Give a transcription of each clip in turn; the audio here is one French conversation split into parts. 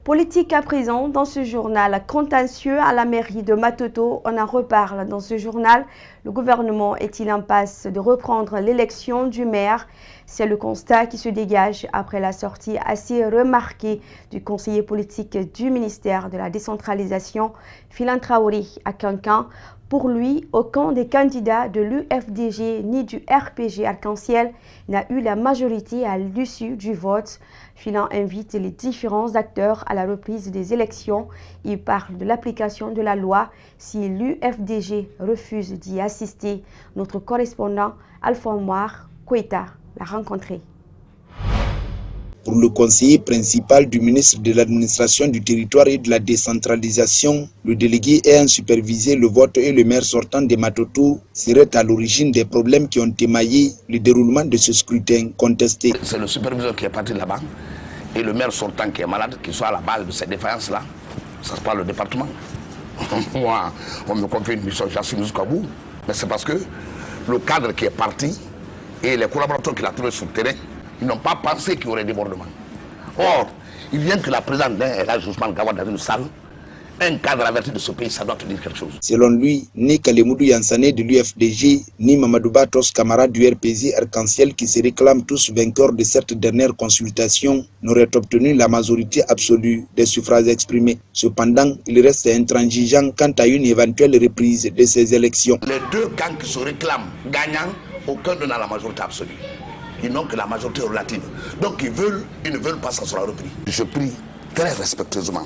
Politique à présent, dans ce journal, contentieux à la mairie de Matoto, on en reparle dans ce journal. Le gouvernement est-il en passe de reprendre l'élection du maire? C'est le constat qui se dégage après la sortie assez remarquée du conseiller politique du ministère de la décentralisation, Philan Traoré, à Kankan. Pour lui, aucun des candidats de l'UFDG ni du RPG Arc-en-Ciel n'a eu la majorité à l'issue du vote. Philan invite les différents acteurs à la reprise des élections. Il parle de l'application de la loi si l'UFDG refuse d'y assister. Notre correspondant Alphonse Koueta l'a rencontré. Pour le conseiller principal du ministre de l'administration du territoire et de la décentralisation, le délégué ayant supervisé le vote et le maire sortant de Matoto serait à l'origine des problèmes qui ont émaillé le déroulement de ce scrutin contesté. C'est le superviseur qui est parti là-bas et le maire sortant qui est malade, qui soit à la base de cette défaillance-là. Ça se passe le département. Moi, on me confie une mission, j'assume jusqu'au bout. Mais c'est parce que le cadre qui est parti et les collaborateurs qu'il a trouvés sur le terrain, ils n'ont pas pensé qu'il y aurait débordement. Or, il vient que la présidente d'un Elhadji Ousmane Gawal dans une salle, un cadre averti de ce pays, ça doit te dire quelque chose. Selon lui, ni Kalemoudou Yansane de l'UFDG, ni Mamadou Batos, camarade du RPG Arc-en-Ciel qui se réclament tous vainqueurs de cette dernière consultation, n'auraient obtenu la majorité absolue des suffrages exprimés. Cependant, il reste intransigeant quant à une éventuelle reprise de ces élections. Les deux camps qui se réclament gagnants, aucun n'a la majorité absolue. Ils n'ont que la majorité relative. Donc ils ne veulent pas que ça soit repris. Je prie très respectueusement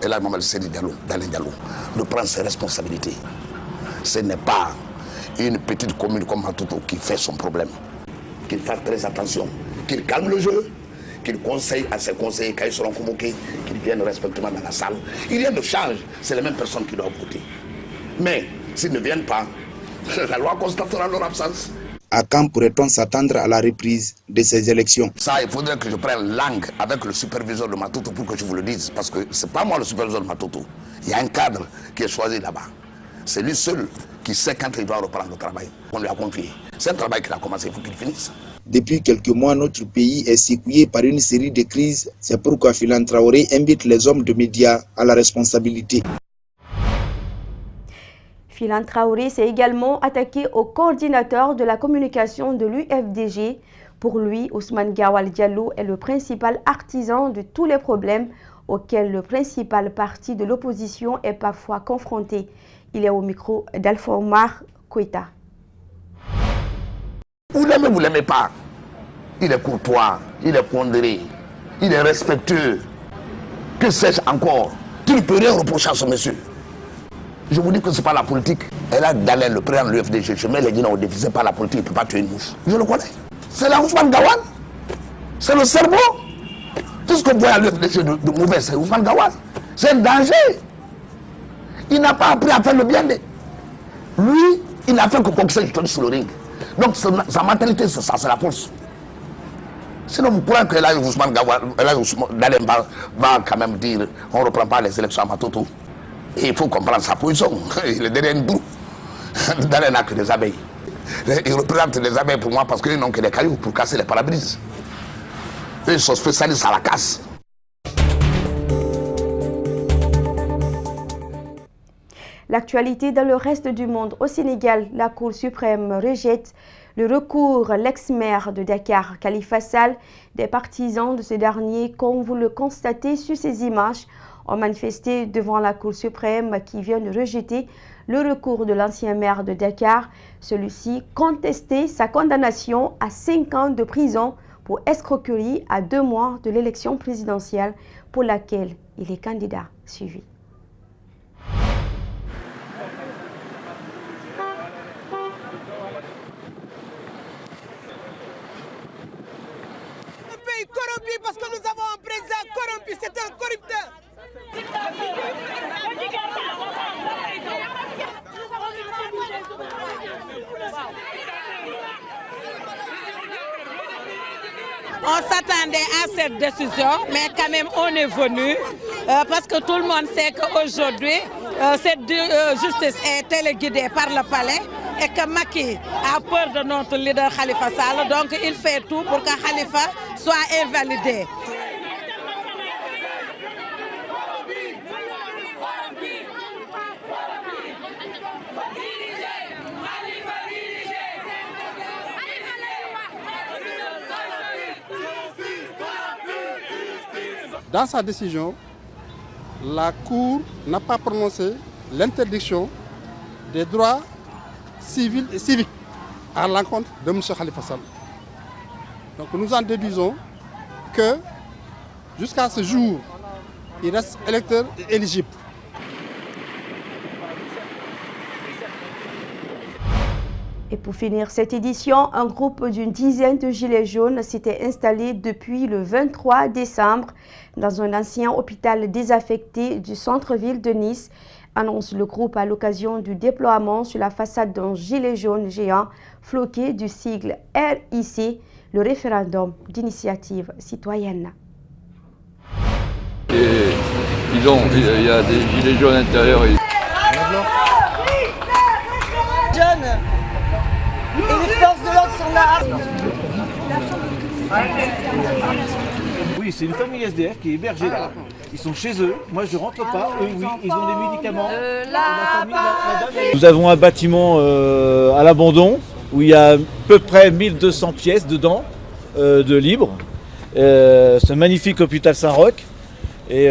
Elhadji Mohamed Seydi Diallo, de prendre ses responsabilités. Ce n'est pas une petite commune comme Matoto qui fait son problème. Qu'il fasse très attention, qu'il calme le jeu, qu'il conseille à ses conseillers quand ils seront convoqués, qu'ils viennent respectueusement dans la salle. Il y a de change, c'est les mêmes personnes qui doivent voter. Mais s'ils ne viennent pas, la loi constatera leur absence. À quand pourrait-on s'attendre à la reprise de ces élections? Ça, il faudrait que je prenne langue avec le superviseur de Matoto pour que je vous le dise. Parce que ce n'est pas moi le superviseur de Matoto. Il y a un cadre qui est choisi là-bas. C'est lui seul qui sait quand il doit reprendre le travail qu'on lui a confié. C'est un travail qu'il a commencé, il faut qu'il finisse. Depuis quelques mois, notre pays est secoué par une série de crises. C'est pourquoi Philan Traoré invite les hommes de médias à la responsabilité. Philan Traoré s'est également attaqué au coordinateur de la communication de l'UFDG. Pour lui, Ousmane Gawal Diallo est le principal artisan de tous les problèmes auxquels le principal parti de l'opposition est parfois confronté. Il est au micro d'Alphonse Koueta. Vous l'aimez, vous ne l'aimez pas. Il est courtois, il est pondéré, il est respectueux. Que sais-je encore? Tu ne peux rien reprocher à ce monsieur. Je vous dis que ce n'est pas la politique. Elhadji Dalin, le président de l'UFDG, je mets les guinées au défi, ce n'est pas la politique, il ne peut pas tuer une mouche. Je le connais. C'est la Ousmane Gawal. C'est le cerveau. Tout ce qu'on voit à l'UFDG de mauvais, c'est Ousmane Gawal. C'est un danger. Il n'a pas appris à faire le bien. Lui, il n'a fait que boxer sur le ring. Donc sa mentalité, c'est ça, c'est la force. Sinon, vous croyez que Elhadji Ousmane Gawal, Elhadji Dalin va quand même dire on ne reprend pas les élections à Matoto. Et il faut comprendre sa position. Il est derrière une boue. Dalin n'a que des abeilles. Il représente les abeilles pour moi parce qu'ils n'ont que des cailloux pour casser les pare-brises. Eux, ils sont spécialistes à la casse. L'actualité dans le reste du monde. Au Sénégal, la Cour suprême rejette le recours l'ex-maire de Dakar, Khalifa Sall. Des partisans de ce dernier, comme vous le constatez sur ces images, ont manifesté devant la Cour suprême qui vient de rejeter le recours de l'ancien maire de Dakar. Celui-ci contestait sa condamnation à 5 ans de prison pour escroquerie à 2 mois de l'élection présidentielle pour laquelle il est candidat suivi. Un pays corrompu parce que nous avons un président corrompu, c'est un corrupteur. On s'attendait à cette décision, mais quand même on est venu parce que tout le monde sait qu'aujourd'hui, cette justice est téléguidée par le palais et que Macky a peur de notre leader Khalifa Sall, donc il fait tout pour que Khalifa soit invalidé. Dans sa décision, la Cour n'a pas prononcé l'interdiction des droits civils et civiques à l'encontre de M. Khalifa Sall. Donc nous en déduisons que jusqu'à ce jour, il reste électeur et éligible. Et pour finir cette édition, un groupe d'une dizaine de gilets jaunes s'était installé depuis le 23 décembre dans un ancien hôpital désaffecté du centre-ville de Nice, annonce le groupe à l'occasion du déploiement sur la façade d'un gilet jaune géant floqué du sigle RIC, le référendum d'initiative citoyenne. Il y a des gilets jaunes à l'intérieur. Jeunes et les forces de l'ordre sont là. Oui, c'est une famille SDF qui est hébergée là. Ils sont chez eux. Moi, je rentre pas. Eux, oui, ils ont des médicaments. Nous avons un bâtiment à l'abandon où il y a à peu près 1200 pièces dedans de libre. C'est un magnifique hôpital Saint-Roch. Et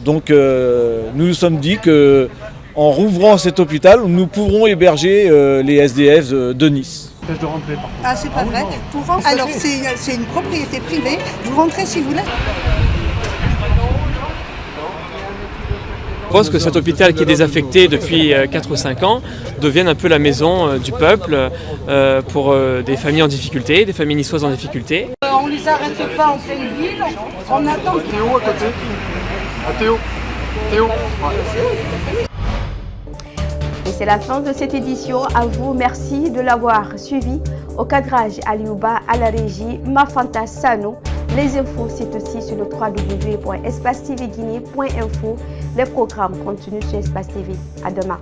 donc, nous nous sommes dit que en rouvrant cet hôpital, nous pourrons héberger les SDF de Nice. Ah, c'est pas vrai. Alors, c'est une propriété privée. Vous rentrez si vous voulez. Je pense que cet hôpital qui est désaffecté depuis 4 ou 5 ans devienne un peu la maison du peuple pour des familles en difficulté, des familles niçoises en difficulté. On les arrête pas en pleine ville. On attend. Théo à côté. Théo. Théo. Et c'est la fin de cette édition. À vous, merci de l'avoir suivi. Au cadrage, Aliouba, à la régie, Mafanta Sano. Les infos, c'est aussi sur le www.espacetvguinée.info. Les programmes continuent sur Espace TV. À demain.